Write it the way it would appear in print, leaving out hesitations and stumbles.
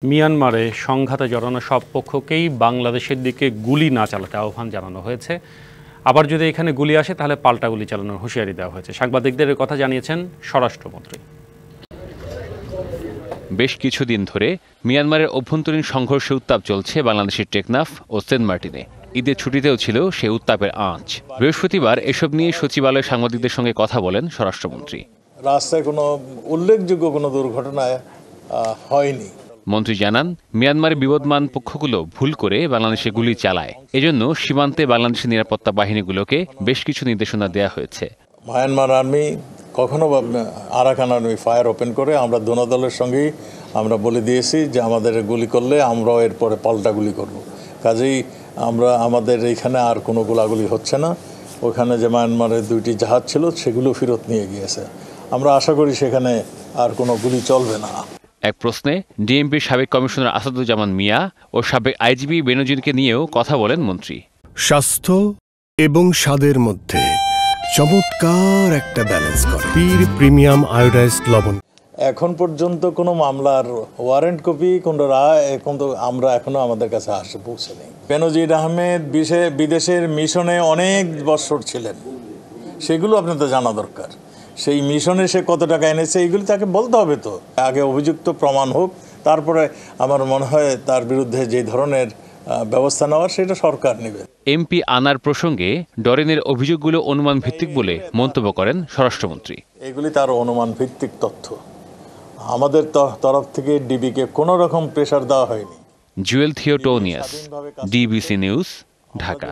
মিয়ানমারে সংঘাতে জড়ানো সব পক্ষকেই বাংলাদেশের দিকে গুলি না চালাতে আহ্বান জানানো হয়েছে। আবার যদি এখানে গুলি আসে তাহলে পাল্টা গুলি চালানোর হুঁশিয়ারি দেওয়া হয়েছে। সাংবাদিকদের কথা জানিয়েছেন স্বরাষ্ট্রমন্ত্রী। বেশ কিছুদিন ধরে মিয়ানমারের অভ্যন্তরীণ সংঘর্ষে উত্তাপ চলছে বাংলাদেশের টেকনাফ ও সেন্ট মার্টিনে। ঈদের ছুটিতেও ছিল সেই উত্তাপের আঁচ। বৃহস্পতিবার এসব নিয়ে সচিবালয়ে সাংবাদিকদের সঙ্গে কথা বলেন স্বরাষ্ট্রমন্ত্রী। রাস্তায় কোনো উল্লেখযোগ্য কোনো দুর্ঘটনা হয়নি। মন্ত্রী জানান, মিয়ানমারের বিবদমান পক্ষগুলো ভুল করে বাংলাদেশে গুলি চালায়। এজন্য সীমান্তে বাংলাদেশের নিরাপত্তা বাহিনীগুলোকে বেশ কিছু নির্দেশনা দেওয়া হয়েছে। মায়ানমার আর্মি কখনো আরাকান আর্মি ফায়ার ওপেন করে আমরা দোনো দলের সঙ্গেই আমরা বলে দিয়েছি যে আমাদের গুলি করলে আমরাও এরপরে পাল্টা গুলি করব। কাজেই আমাদের এইখানে আর কোনো গোলাগুলি হচ্ছে না। ওখানে যে মায়ানমারের 2টি জাহাজ ছিল সেগুলো ফেরত নিয়ে গিয়েছে। আমরা আশা করি সেখানে আর কোনো গুলি চলবে না। এক প্রশ্নে ডিএমপির সাবেক কমিশনার আসাদুজ্জামান মিয়া ও সাবেক আইজিপি বেনজিরকে নিয়েও কথা বলেন মন্ত্রী। স্বাস্থ্য এবং স্বাদের মধ্যে চমৎকার একটা ব্যালেন্স করে পীর প্রিমিয়াম আয়োডাইজড লবণ। এখন পর্যন্ত কোনো মামলার ওয়ারেন্ট কপি কোনো রায় আমরা এখনো আমাদের কাছে পৌঁছেনি। বেনজির আহমেদ বিদেশের মিশনে অনেক বছর ছিলেন, সেগুলো আপনাদের জানা দরকার। সেই মিশনে সে কত টাকা এনেছে এইগুলি তাকে বলতে হবে। তো আগে অভিযুক্ত প্রমাণ হোক, তারপরে আমার মনে হয় তার বিরুদ্ধে যে ধরনের ব্যবস্থা নেওয়ার সেটা সরকার নেবে। এমপি আনার প্রসঙ্গে ডরেনের অভিযোগগুলো অনুমান ভিত্তিক বলে মন্তব্য করেন স্বরাষ্ট্রমন্ত্রী। এগুলি তার অনুমান ভিত্তিক তথ্য। আমাদের তরফ থেকে ডিবিকে কোনো রকম প্রেশার দেওয়া হয়নি। Jewel Theotonius, DBC news, Dhaka.